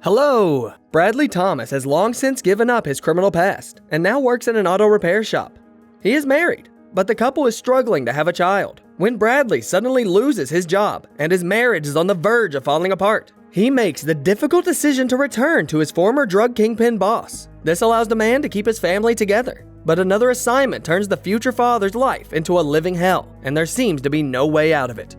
Hello! Bradley Thomas has long since given up his criminal past and now works in an auto repair shop. He is married, but the couple is struggling to have a child when Bradley suddenly loses his job and his marriage is on the verge of falling apart. He makes the difficult decision to return to his former drug kingpin boss. This allows the man to keep his family together, but another assignment turns the future father's life into a living hell, and there seems to be no way out of it.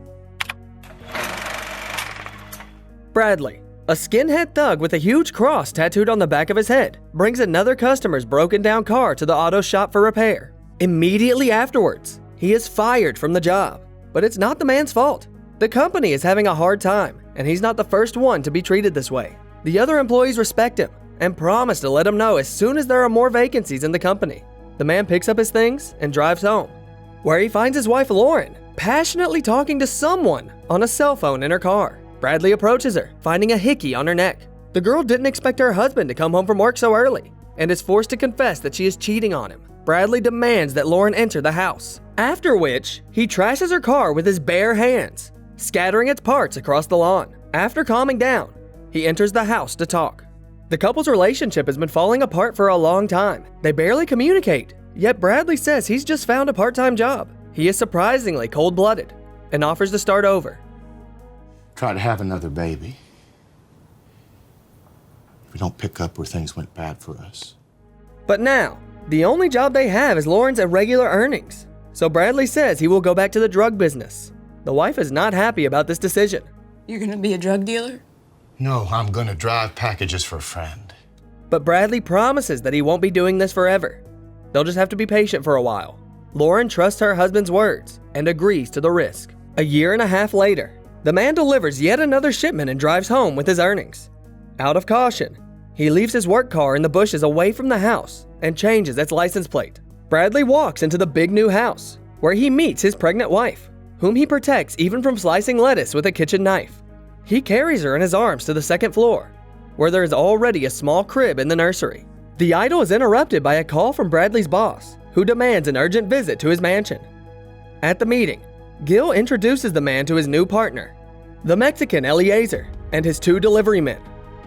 Bradley, a skinhead thug with a huge cross tattooed on the back of his head, brings another customer's broken down car to the auto shop for repair. Immediately afterwards, he is fired from the job. But it's not the man's fault. The company is having a hard time, and he's not the first one to be treated this way. The other employees respect him and promise to let him know as soon as there are more vacancies in the company. The man picks up his things and drives home, where he finds his wife Lauren passionately talking to someone on a cell phone in her car. Bradley approaches her, finding a hickey on her neck. The girl didn't expect her husband to come home from work so early and is forced to confess that she is cheating on him. Bradley demands that Lauren enter the house, after which he trashes her car with his bare hands, scattering its parts across the lawn. After calming down, he enters the house to talk. The couple's relationship has been falling apart for a long time. They barely communicate, yet Bradley says he's just found a part-time job. He is surprisingly cold-blooded and offers to start over. Try to have another baby. We don't pick up where things went bad for us. But now, the only job they have is Lauren's irregular earnings. So Bradley says he will go back to the drug business. The wife is not happy about this decision. You're gonna be a drug dealer? No, I'm gonna drive packages for a friend. But Bradley promises that he won't be doing this forever. They'll just have to be patient for a while. Lauren trusts her husband's words and agrees to the risk. A year and a half later, the man delivers yet another shipment and drives home with his earnings. Out of caution, he leaves his work car in the bushes away from the house and changes its license plate. Bradley walks into the big new house, where he meets his pregnant wife, whom he protects even from slicing lettuce with a kitchen knife. He carries her in his arms to the second floor, where there is already a small crib in the nursery. The idyll is interrupted by a call from Bradley's boss, who demands an urgent visit to his mansion. At the meeting, Gil introduces the man to his new partner, the Mexican Eliezer, and his 2 delivery men,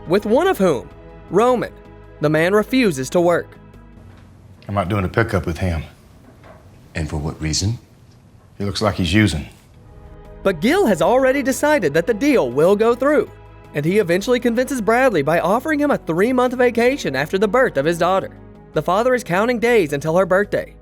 with one of whom, Roman, the man refuses to work. I'm not doing a pickup with him. And for what reason? He looks like he's using. But Gil has already decided that the deal will go through, and he eventually convinces Bradley by offering him a 3-month vacation after the birth of his daughter. The father is counting days until her birthday.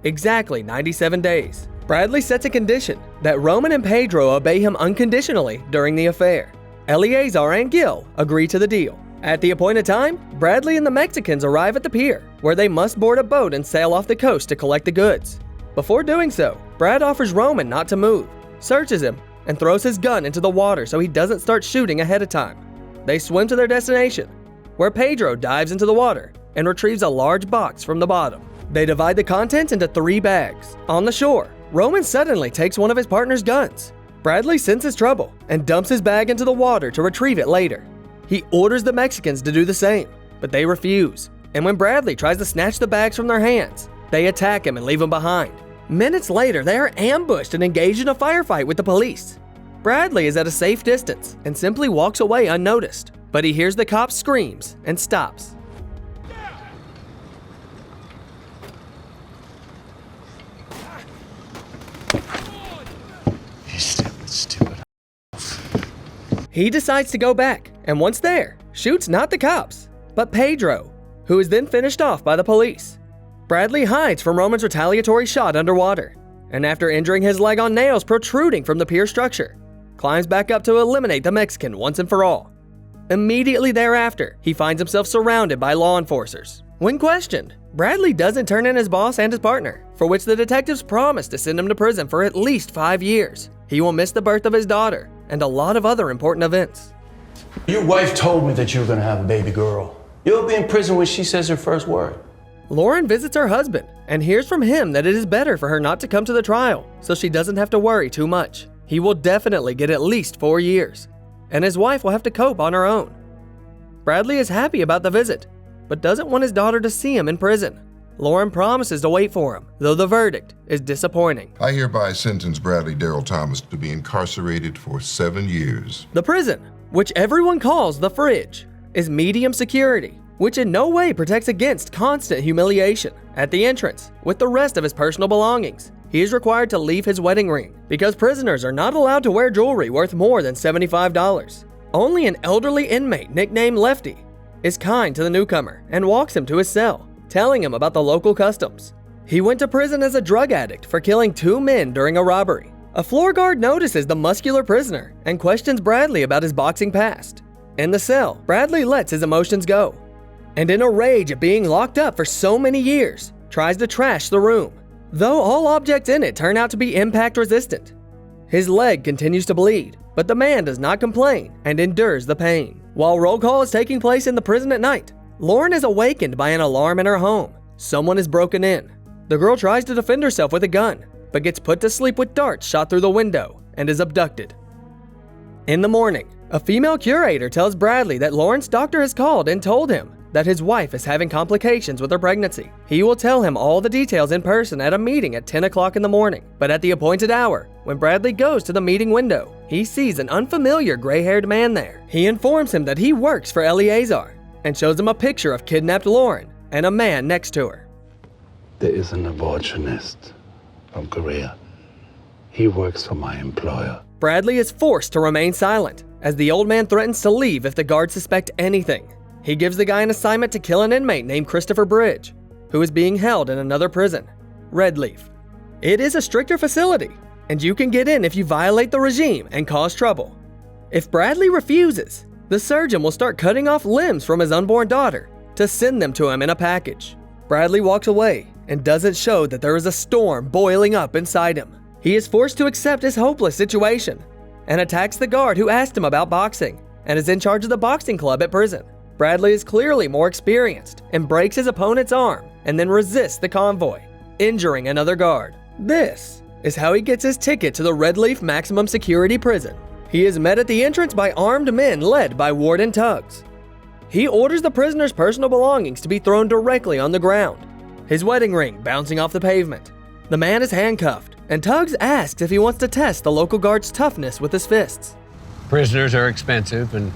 Exactly 97 days. Bradley sets a condition that Roman and Pedro obey him unconditionally during the affair. Eliezer and Gil agree to the deal. At the appointed time, Bradley and the Mexicans arrive at the pier, where they must board a boat and sail off the coast to collect the goods. Before doing so, Brad offers Roman not to move, searches him, and throws his gun into the water so he doesn't start shooting ahead of time. They swim to their destination, where Pedro dives into the water and retrieves a large box from the bottom. They divide the contents into 3 bags. On the shore, Roman suddenly takes one of his partner's guns. Bradley senses trouble and dumps his bag into the water to retrieve it later. He orders the Mexicans to do the same, but they refuse. And when Bradley tries to snatch the bags from their hands, they attack him and leave him behind. Minutes later, they are ambushed and engaged in a firefight with the police. Bradley is at a safe distance and simply walks away unnoticed, but he hears the cops' screams and stops. You stupid. He decides to go back, and once there, shoots not the cops, but Pedro, who is then finished off by the police. Bradley hides from Roman's retaliatory shot underwater, and after injuring his leg on nails protruding from the pier structure, climbs back up to eliminate the Mexican once and for all. Immediately thereafter, he finds himself surrounded by law enforcers. When questioned, Bradley doesn't turn in his boss and his partner, for which the detectives promise to send him to prison for at least 5 years. He will miss the birth of his daughter and a lot of other important events. Your wife told me that you were gonna have a baby girl. You'll be in prison when she says her first word. Lauren visits her husband and hears from him that it is better for her not to come to the trial, so she doesn't have to worry too much. He will definitely get at least 4 years, and his wife will have to cope on her own. Bradley is happy about the visit, but doesn't want his daughter to see him in prison. Lauren promises to wait for him, though the verdict is disappointing. I hereby sentence Bradley Darrell Thomas to be incarcerated for 7 years. The prison, which everyone calls the Fridge, is medium security, which in no way protects against constant humiliation. At the entrance, with the rest of his personal belongings, he is required to leave his wedding ring because prisoners are not allowed to wear jewelry worth more than $75. Only an elderly inmate nicknamed Lefty is kind to the newcomer and walks him to his cell, telling him about the local customs. He went to prison as a drug addict for killing 2 men during a robbery. A floor guard notices the muscular prisoner and questions Bradley about his boxing past. In the cell, Bradley lets his emotions go, and in a rage at being locked up for so many years, tries to trash the room, though all objects in it turn out to be impact resistant. His leg continues to bleed, but the man does not complain and endures the pain. While roll call is taking place in the prison at night, Lauren is awakened by an alarm in her home. Someone is broken in. The girl tries to defend herself with a gun, but gets put to sleep with darts shot through the window and is abducted. In the morning, a female curator tells Bradley that Lauren's doctor has called and told him that his wife is having complications with her pregnancy. He will tell him all the details in person at a meeting at 10 o'clock in the morning. But at the appointed hour, when Bradley goes to the meeting window, he sees an unfamiliar gray-haired man there. He informs him that he works for Eleazar and shows him a picture of kidnapped Lauren and a man next to her. There is an abortionist from Korea. He works for my employer. Bradley is forced to remain silent as the old man threatens to leave if the guards suspect anything. He gives the guy an assignment to kill an inmate named Christopher Bridge, who is being held in another prison, Redleaf. It is a stricter facility, and you can get in if you violate the regime and cause trouble. If Bradley refuses, the surgeon will start cutting off limbs from his unborn daughter to send them to him in a package. Bradley walks away and doesn't show that there is a storm boiling up inside him. He is forced to accept his hopeless situation and attacks the guard who asked him about boxing and is in charge of the boxing club at prison. Bradley is clearly more experienced and breaks his opponent's arm and then resists the convoy, injuring another guard. This is how he gets his ticket to the Redleaf Maximum Security Prison. He is met at the entrance by armed men led by Warden Tuggs. He orders the prisoner's personal belongings to be thrown directly on the ground, his wedding ring bouncing off the pavement. The man is handcuffed, and Tuggs asks if he wants to test the local guard's toughness with his fists. Prisoners are expensive, and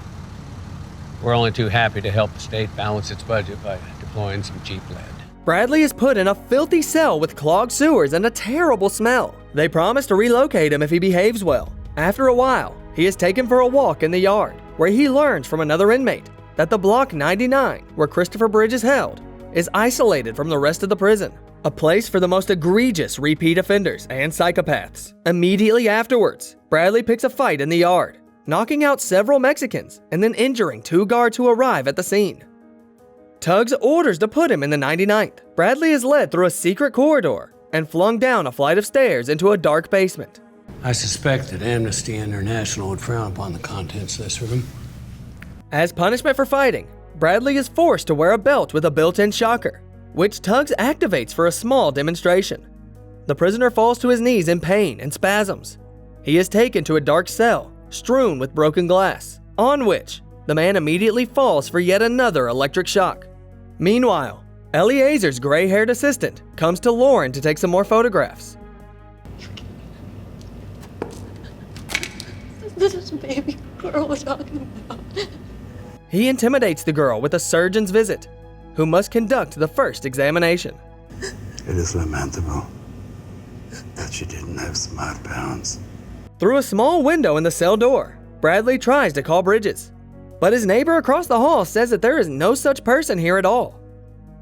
we're only too happy to help the state balance its budget by deploying some cheap lead. Bradley is put in a filthy cell with clogged sewers and a terrible smell. They promise to relocate him if he behaves well. After a while, he is taken for a walk in the yard, where he learns from another inmate that the block 99, where Christopher Bridge is held, is isolated from the rest of the prison, a place for the most egregious repeat offenders and psychopaths. Immediately afterwards, Bradley picks a fight in the yard, knocking out several Mexicans and then injuring 2 guards who arrive at the scene. Tuggs orders to put him in the 99th. Bradley is led through a secret corridor and flung down a flight of stairs into a dark basement. I suspect that Amnesty International would frown upon the contents of this room. As punishment for fighting, Bradley is forced to wear a belt with a built-in shocker, which Tuggs activates for a small demonstration. The prisoner falls to his knees in pain and spasms. He is taken to a dark cell, strewn with broken glass, on which the man immediately falls for yet another electric shock. Meanwhile, Eleazar's gray-haired assistant comes to Lauren to take some more photographs. This is a baby girl we're talking about. He intimidates the girl with a surgeon's visit, who must conduct the first examination. It is lamentable that she didn't have smart parents. Through a small window in the cell door, Bradley tries to call Bridges, but his neighbor across the hall says that there is no such person here at all.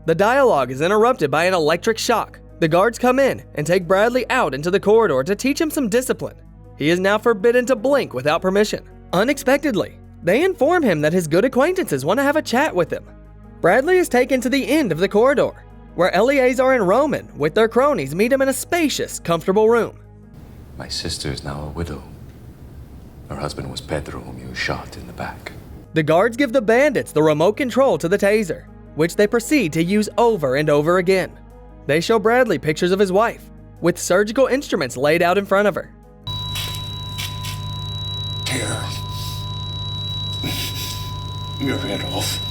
The dialogue is interrupted by an electric shock. The guards come in and take Bradley out into the corridor to teach him some discipline. He is now forbidden to blink without permission. Unexpectedly, they inform him that his good acquaintances want to have a chat with him. Bradley is taken to the end of the corridor, where Eleazar and Roman, with their cronies, meet him in a spacious, comfortable room. My sister is now a widow. Her husband was Pedro, whom you shot in the back. The guards give the bandits the remote control to the taser, which they proceed to use over and over again. They show Bradley pictures of his wife, with surgical instruments laid out in front of her. Tear your head off.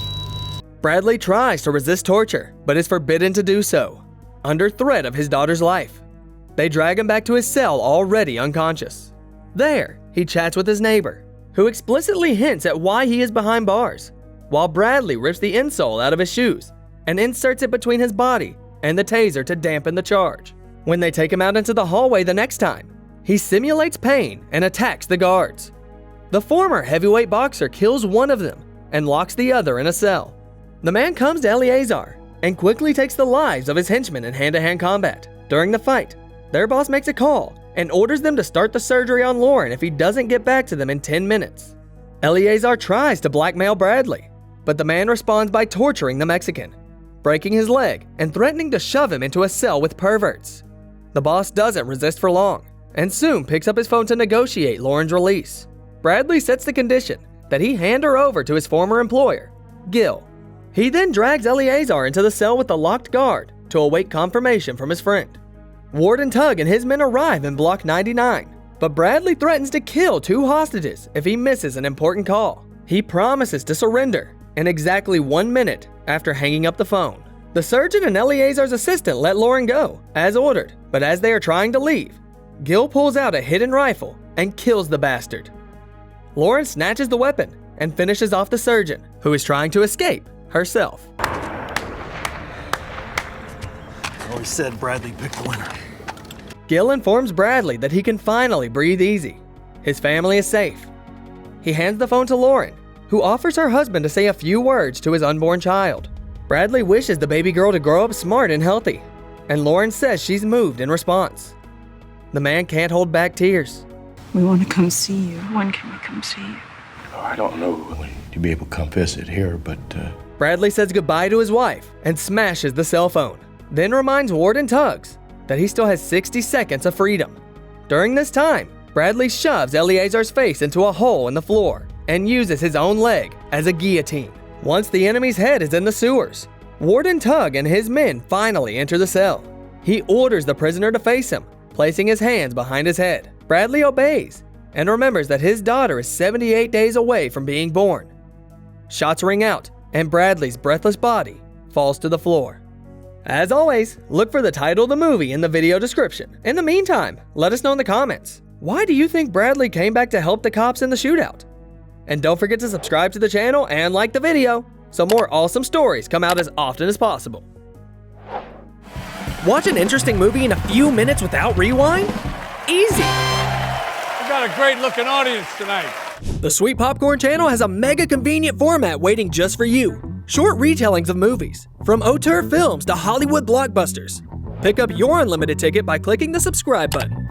Bradley tries to resist torture, but is forbidden to do so, under threat of his daughter's life. They drag him back to his cell already unconscious. There, he chats with his neighbor, who explicitly hints at why he is behind bars. while Bradley rips the insole out of his shoes and inserts it between his body and the taser to dampen the charge. When they take him out into the hallway the next time, he simulates pain and attacks the guards. The former heavyweight boxer kills one of them and locks the other in a cell. The man comes to Eleazar and quickly takes the lives of his henchmen in hand-to-hand combat. During the fight, their boss makes a call and orders them to start the surgery on Lauren if he doesn't get back to them in 10 minutes. Eleazar tries to blackmail Bradley, but the man responds by torturing the Mexican, breaking his leg and threatening to shove him into a cell with perverts. The boss doesn't resist for long and soon picks up his phone to negotiate Lauren's release. Bradley sets the condition that he hand her over to his former employer, Gil. He then drags Eleazar into the cell with the locked guard to await confirmation from his friend. Warden Tug and his men arrive in Block 99, but Bradley threatens to kill 2 hostages if he misses an important call. He promises to surrender in exactly 1 minute after hanging up the phone. The surgeon and Eleazar's assistant let Lauren go, as ordered, but as they are trying to leave, Gil pulls out a hidden rifle and kills the bastard. Lauren snatches the weapon and finishes off the surgeon, who is trying to escape herself. Always said Bradley picked the winner. Gil informs Bradley that he can finally breathe easy. His family is safe. He hands the phone to Lauren, who offers her husband to say a few words to his unborn child. Bradley wishes the baby girl to grow up smart and healthy, and Lauren says she's moved in response. The man can't hold back tears. We want to come see you. When can we come see you? Oh, I don't know when you'll be able to come visit here, but Bradley says goodbye to his wife and smashes the cell phone, then reminds Warden Tuggs that he still has 60 seconds of freedom. During this time, Bradley shoves Eleazar's face into a hole in the floor and uses his own leg as a guillotine. Once the enemy's head is in the sewers, Warden Tug and his men finally enter the cell. He orders the prisoner to face him, placing his hands behind his head. Bradley obeys and remembers that his daughter is 78 days away from being born. Shots ring out, and Bradley's breathless body falls to the floor. As always, look for the title of the movie in the video description. In the meantime, let us know in the comments, why do you think Bradley came back to help the cops in the shootout? And don't forget to subscribe to the channel and like the video, so more awesome stories come out as often as possible. Watch an interesting movie in a few minutes without rewind? Easy! We got a great looking audience tonight. The Sweet Popcorn channel has a mega convenient format waiting just for you. Short retellings of movies, from auteur films to Hollywood blockbusters. Pick up your unlimited ticket by clicking the subscribe button.